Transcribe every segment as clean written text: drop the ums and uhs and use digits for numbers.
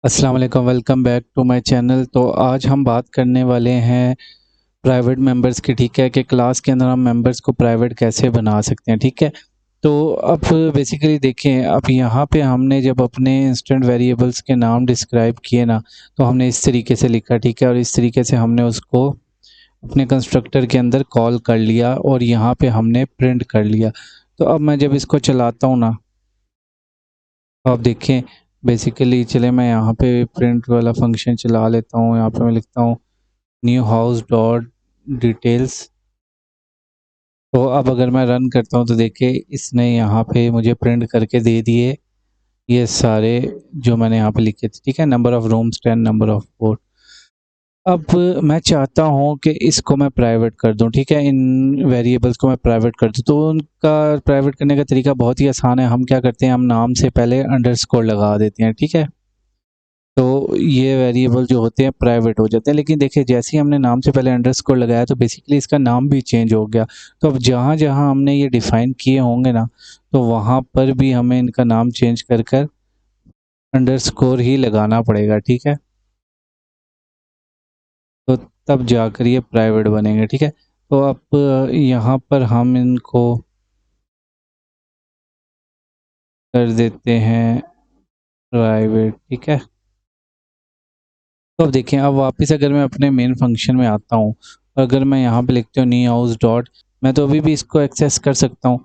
अस्सलाम वालेकुम, welcome back to my channel. तो आज हम बात करने वाले हैं प्राइवेट मेंबर्स की, ठीक है, कि क्लास के अंदर हम मेंबर्स को प्राइवेट कैसे बना सकते हैं, ठीक है। तो अब बेसिकली देखें, अब यहाँ पे हमने जब अपने इंस्टेंट वेरिएबल्स के नाम डिस्क्राइब किए ना, तो हमने इस तरीके से लिखा, ठीक है, और इस तरीके से हमने उसको अपने कंस्ट्रक्टर के अंदर कॉल कर लिया और यहाँ पे हमने प्रिंट कर लिया। तो अब मैं जब इसको चलाता हूँ ना, तो आप देखें बेसिकली, चले मैं यहाँ पे प्रिंट वाला फंक्शन चला लेता हूँ। यहाँ पे मैं लिखता हूँ न्यू हाउस डॉट डिटेल्स। तो अब अगर मैं रन करता हूँ तो देखिए इसने यहाँ पे मुझे प्रिंट करके दे दिए ये सारे जो मैंने यहाँ पे लिखे थे, ठीक है। Number of rooms 10, number of board. अब मैं चाहता हूँ कि इसको मैं प्राइवेट कर दूँ, ठीक है, इन वेरिएबल्स को मैं प्राइवेट कर दूँ। तो उनका प्राइवेट करने का तरीका बहुत ही आसान है। हम क्या करते हैं, हम नाम से पहले अंडरस्कोर लगा देते हैं, ठीक है। तो ये वेरिएबल जो होते हैं प्राइवेट हो जाते हैं। लेकिन देखिए जैसे ही हमने नाम से पहले अंडरस्कोर लगाया तो बेसिकली इसका नाम भी चेंज हो गया। तो अब जहाँ-जहाँ हमने ये डिफ़ाइन किए होंगे ना, तो वहाँ पर भी हमें इनका नाम चेंज कर कर अंडरस्कोर ही लगाना पड़ेगा, ठीक है। तो तब जाकर ये प्राइवेट बनेंगे, ठीक है। तो अब यहाँ पर हम इनको कर देते हैं प्राइवेट, ठीक है। तो अब देखिए, अब वापस अगर मैं अपने मेन फंक्शन में आता हूँ, अगर मैं यहाँ पे लिखता हूँ नी हाउस डॉट, मैं तो अभी भी इसको एक्सेस कर सकता हूँ।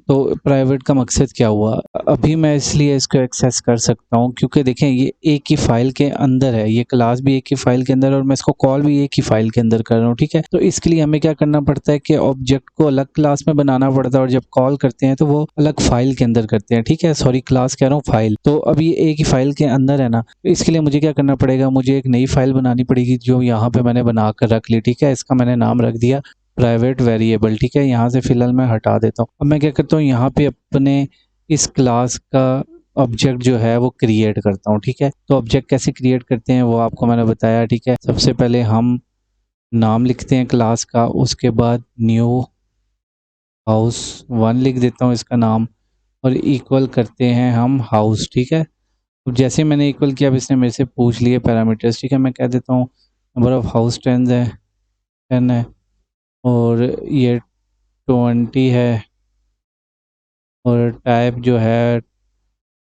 तो प्राइवेट का मकसद क्या हुआ? अभी मैं इसलिए इसको एक्सेस कर सकता हूँ क्योंकि देखें ये एक ही फ़ाइल के अंदर है, ये क्लास भी एक ही फ़ाइल के अंदर है और मैं इसको कॉल भी एक ही फ़ाइल के अंदर कर रहा हूँ, ठीक है? तो इसके लिए हमें क्या करना पड़ता है कि ऑब्जेक्ट को अलग क्लास में बनाना पड़ता है और जब कॉल करते हैं तो वो अलग फ़ाइल के अंदर करते हैं, ठीक है? सॉरी, क्लास कह रहा हूँ, फ़ाइल। तो अब ये एक ही फ़ाइल के अंदर है ना, तो इसके लिए मुझे क्या करना पड़ेगा, मुझे एक नई फ़ाइल बनानी पड़ेगी जो यहाँ पे मैंने बना कर रख ली, ठीक है? इसका मैंने नाम रख दिया प्राइवेट वेरिएबल, ठीक है। यहाँ से फ़िलहाल मैं हटा देता हूँ। अब मैं क्या करता हूँ, यहाँ पे अपने इस क्लास का ऑब्जेक्ट जो है वो क्रिएट करता हूँ, ठीक है। तो ऑब्जेक्ट कैसे क्रिएट करते हैं वो आपको मैंने बताया, ठीक है। सबसे पहले हम नाम लिखते हैं क्लास का, उसके बाद न्यू हाउस 1 लिख देता हूँ इसका नाम, और इक्वल करते हैं हम हाउस, ठीक है। अब जैसे मैंने इक्वल किया, अब इसने मेरे से पूछ लिए पैरामीटर्स, ठीक है। मैं कह देता हूँ नंबर ऑफ़ हाउस 10 है और ये 20 है और टाइप जो है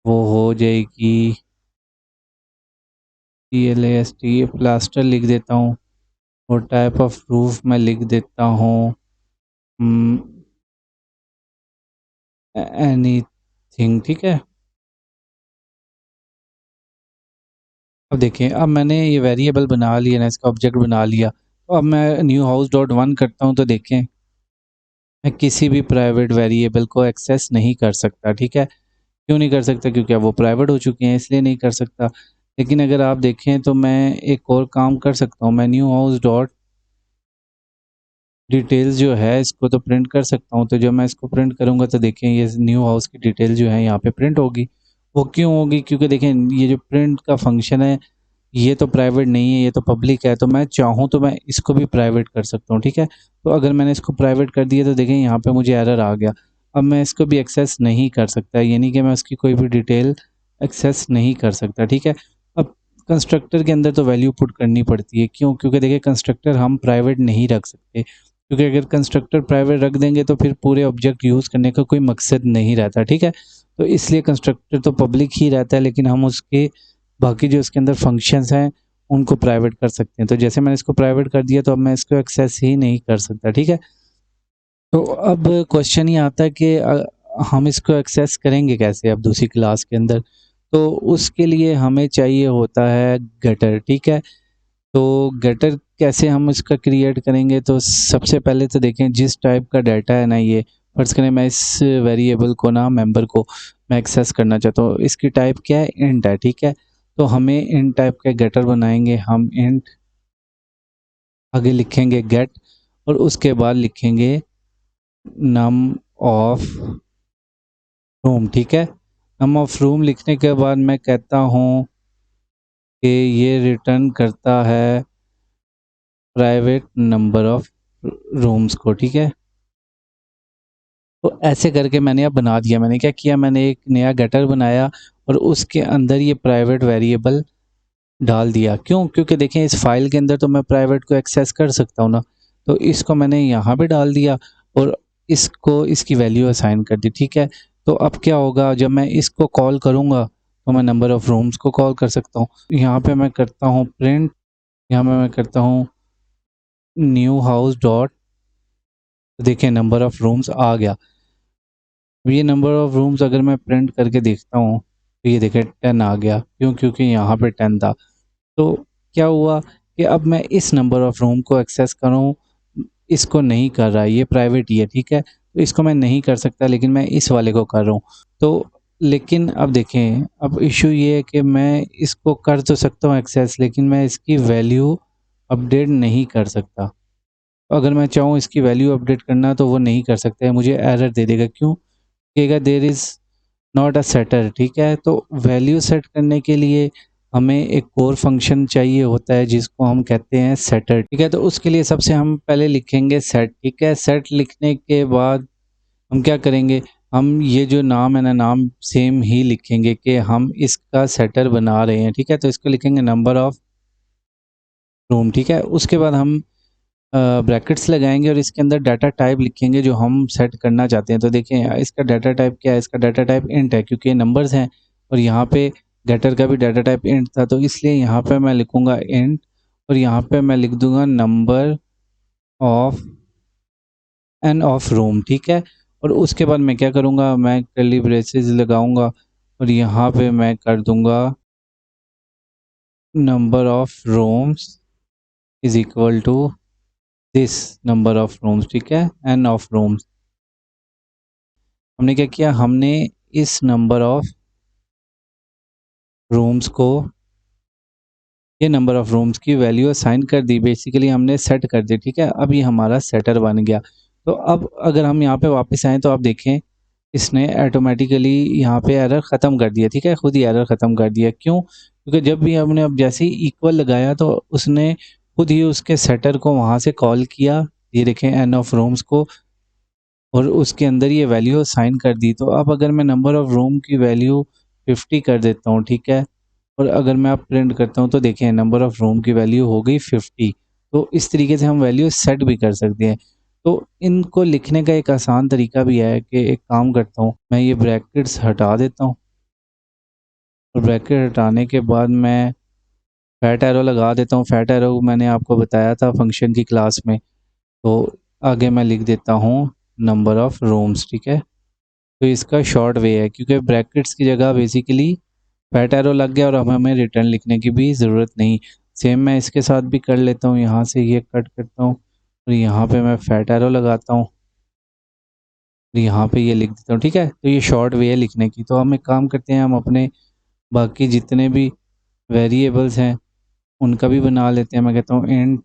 वो हो जाएगी PLAST, प्लास्टर लिख देता हूँ और टाइप ऑफ रूफ मैं लिख देता हूँ एनीथिंग, ठीक है। अब देखिए, अब मैंने ये वेरिएबल बना लिया ना, इसका ऑब्जेक्ट बना लिया। तो अब मैं न्यू हाउस डॉट वन करता हूँ तो देखें मैं किसी भी प्राइवेट वेरिएबल को एक्सेस नहीं कर सकता, ठीक है। क्यों नहीं कर सकता? क्योंकि अब वो प्राइवेट हो चुके हैं, इसलिए नहीं कर सकता। लेकिन अगर आप देखें तो मैं एक और काम कर सकता हूँ, मैं न्यू हाउस डॉट डिटेल्स जो है इसको तो प्रिंट कर सकता हूँ। तो जब मैं इसको प्रिंट करूँगा तो देखें ये न्यू हाउस की डिटेल जो है यहाँ पे प्रिंट होगी। वो क्यों होगी? क्योंकि देखें ये जो प्रिंट का फंक्शन है ये तो प्राइवेट नहीं है, ये तो पब्लिक है। तो मैं चाहूँ तो मैं इसको भी प्राइवेट कर सकता हूँ, ठीक है। तो अगर मैंने इसको प्राइवेट कर दिया तो देखें यहाँ पे मुझे एरर आ गया। अब मैं इसको भी एक्सेस नहीं कर सकता, यानी कि मैं उसकी कोई भी डिटेल एक्सेस नहीं कर सकता, ठीक है। अब कंस्ट्रक्टर के अंदर तो वैल्यू पुट करनी पड़ती है, क्यों? क्योंकि देखिए कंस्ट्रक्टर हम प्राइवेट नहीं रख सकते, क्योंकि अगर कंस्ट्रक्टर प्राइवेट रख देंगे तो फिर पूरे ऑब्जेक्ट यूज़ करने का कोई मकसद नहीं रहता, ठीक है। तो इसलिए कंस्ट्रक्टर तो पब्लिक ही रहता है, लेकिन हम उसके बाकी जो इसके अंदर फंक्शंस हैं उनको प्राइवेट कर सकते हैं। तो जैसे मैंने इसको प्राइवेट कर दिया तो अब मैं इसको एक्सेस ही नहीं कर सकता, ठीक है। तो अब क्वेश्चन ये आता है कि हम इसको एक्सेस करेंगे कैसे अब दूसरी क्लास के अंदर? तो उसके लिए हमें चाहिए होता है गेटर, ठीक है। तो गेटर कैसे हम इसका क्रिएट करेंगे? तो सबसे पहले तो देखें जिस टाइप का डाटा है ना, ये फ़र्ज़ करें मैं इस वेरिएबल को ना, मेंबर को मैं एक्सेस करना चाहता हूँ। इसकी टाइप क्या है? इंट है, ठीक है। तो हमें इंट टाइप का गेटर बनाएँगे हम। इंट आगे लिखेंगे गेट और उसके बाद लिखेंगे नम ऑफ रूम, ठीक है। नम ऑफ रूम लिखने के बाद मैं कहता हूँ कि ये रिटर्न करता है प्राइवेट नंबर ऑफ रूम्स को, ठीक है। तो ऐसे करके मैंने अब बना दिया। मैंने क्या किया, मैंने एक नया गेटर बनाया और उसके अंदर ये प्राइवेट वेरिएबल डाल दिया। क्यों? क्योंकि देखें इस फाइल के अंदर तो मैं प्राइवेट को एक्सेस कर सकता हूँ ना, तो इसको मैंने यहाँ पे डाल दिया और इसको इसकी वैल्यू असाइन कर दी, ठीक है। तो अब क्या होगा, जब मैं इसको कॉल करूँगा तो मैं नंबर ऑफ़ रूम्स को कॉल कर सकता हूँ। यहाँ पे मैं करता हूँ प्रिंट, यहाँ पे मैं करता हूँ न्यू हाउस डॉट, देखिए नंबर ऑफ़ रूम्स आ गया। ये नंबर ऑफ़ रूम्स अगर मैं प्रिंट करके देखता हूँ, तो ये देखिए 10 आ गया। क्यों? क्योंकि यहाँ पे 10 था। तो क्या हुआ कि अब मैं इस नंबर ऑफ़ रूम को एक्सेस करूँ, इसको नहीं कर रहा, ये प्राइवेट ही है, ठीक है? तो इसको मैं नहीं कर सकता, लेकिन मैं इस वाले को कर रहा हूँ। तो लेकिन अब देखें, अब इश्यू ये है कि मैं इसको कर तो सकता हूँ एक्सेस, लेकिन मैं इसकी वैल्यू अपडेट नहीं कर सकता। अगर मैं चाहूँ इसकी वैल्यू अपडेट करना तो वो नहीं कर सकता है, मुझे एरर दे देगा। क्यों? कहेगा there is not a setter, ठीक है। तो वैल्यू सेट करने के लिए हमें एक कोर फंक्शन चाहिए होता है जिसको हम कहते हैं सेटर, ठीक है। तो उसके लिए सबसे हम पहले लिखेंगे सेट, ठीक है। सेट लिखने के बाद हम क्या करेंगे, हम ये जो नाम है ना, नाम सेम ही लिखेंगे कि हम इसका सेटर बना रहे हैं, ठीक है। तो इसको लिखेंगे नंबर ऑफ रूम, ठीक है। उसके बाद हम ब्रैकेट्स लगाएंगे और इसके अंदर डाटा टाइप लिखेंगे जो हम सेट करना चाहते हैं। तो देखें इसका डाटा टाइप क्या है, इसका डाटा टाइप इंट है क्योंकि ये नंबर्स हैं और यहाँ पे गेटर का भी डाटा टाइप इंट था, तो इसलिए यहाँ पे मैं लिखूँगा इंट और यहाँ पे मैं लिख दूँगा number of N of room, ठीक है। और उसके बाद मैं क्या करूँगा, मैं कर्ली ब्रेसेस लगाऊँगा और यहाँ पे मैं कर दूँगा number of rooms is equal to this number of rooms, ठीक है, एन ऑफ रूम्स। हमने क्या किया, हमने इस नंबर ऑफ रूम्स को, ये नंबर ऑफ रूम्स की वैल्यू असाइन कर दी, बेसिकली हमने सेट कर दी, ठीक है। अब ये हमारा सेटर बन गया। तो अब अगर हम यहाँ पे वापस आएँ तो आप देखें इसने ऑटोमेटिकली यहाँ पे एरर ख़त्म कर दिया, ठीक है, खुद ही एरर ख़त्म कर दिया। क्यों? क्योंकि जब भी हमने अब जैसे ही इक्वल लगाया तो उसने खुद ही उसके सेटर को वहाँ से कॉल किया, ये देखें एन ऑफ रूम्स को, और उसके अंदर ये वैल्यू असाइन कर दी। तो अब अगर मैं नंबर ऑफ़ रूम की वैल्यू 50 कर देता हूँ, ठीक है? और अगर मैं अब प्रिंट करता हूँ तो देखें नंबर ऑफ़ रूम की वैल्यू हो गई 50। तो इस तरीके से हम वैल्यू सेट भी कर सकते हैं। तो इनको लिखने का एक आसान तरीका भी है कि एक काम करता हूँ, मैं ये ब्रैकेट्स हटा देता हूँ और ब्रैकेट हटाने के बाद मैं फैट एरो लगा देता हूँ। फैट एरो मैंने आपको बताया था फंक्शन की क्लास में। तो आगे मैं लिख देता हूँ नंबर ऑफ़ रूम्स, ठीक है? तो इसका शॉर्ट वे है क्योंकि ब्रैकेट्स की जगह बेसिकली फैट एरो लग गया और अब हमें रिटर्न लिखने की भी ज़रूरत नहीं। सेम मैं इसके साथ भी कर लेता हूँ, यहाँ से ये कट करता हूँ और यहाँ पे मैं फैट एरो लगाता हूँ और यहाँ पे ये लिख देता हूँ, ठीक है। तो ये शॉर्ट वे है लिखने की। तो हम एक काम करते हैं, हम अपने बाकी जितने भी वेरिएबल्स हैं उनका भी बना लेते हैं। मैं कहता हूँ इंट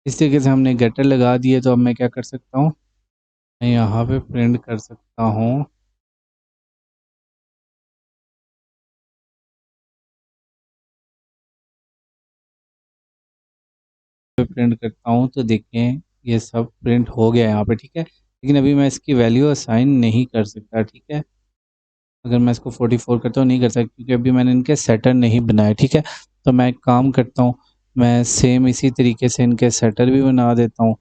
इस तरीके से हमने गेटर लगा दिए। तो अब मैं क्या कर सकता हूँ, मैं यहाँ पे प्रिंट कर सकता हूँ, प्रिंट करता हूँ तो देखें ये सब प्रिंट हो गया यहाँ पे, ठीक है। लेकिन अभी मैं इसकी वैल्यू असाइन नहीं कर सकता, ठीक है। अगर मैं इसको 44 करता हूँ नहीं कर सकता क्योंकि अभी मैंने इनके सेटर नहीं बनाए, ठीक है। तो मैं एक काम करता हूँ, मैं सेम इसी तरीके से इनके सेटर भी बना देता हूँ।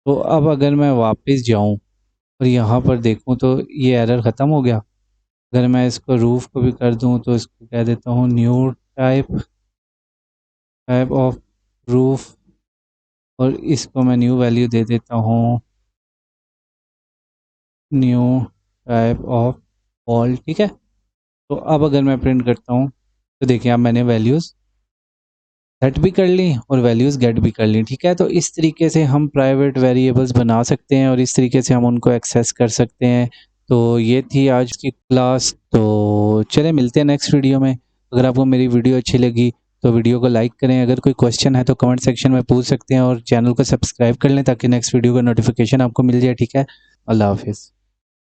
तो अब अगर मैं वापस जाऊँ और यहाँ पर देखूँ तो ये एरर ख़त्म हो गया। अगर मैं इसको रूफ को भी कर दूँ तो इसको कह देता हूँ new type type of roof और इसको मैं न्यू वैल्यू दे देता हूँ न्यू टाइप ऑफ वॉल, ठीक है। तो अब अगर मैं प्रिंट करता हूँ तो देखिए अब मैंने वैल्यूज़ सेट भी कर ली और वैल्यूज़ गेट भी कर ली, ठीक है। तो इस तरीके से हम प्राइवेट वेरिएबल्स बना सकते हैं और इस तरीके से हम उनको एक्सेस कर सकते हैं तो ये थी आज की क्लास। तो चले मिलते हैं नेक्स्ट वीडियो में। अगर आपको मेरी वीडियो अच्छी लगी तो वीडियो को लाइक करें, अगर कोई क्वेश्चन है तो कमेंट सेक्शन में पूछ सकते हैं, और चैनल को सब्सक्राइब कर लें ताकि नेक्स्ट वीडियो का नोटिफिकेशन आपको मिल जाए। ठीक है, अल्लाह हाफिज़।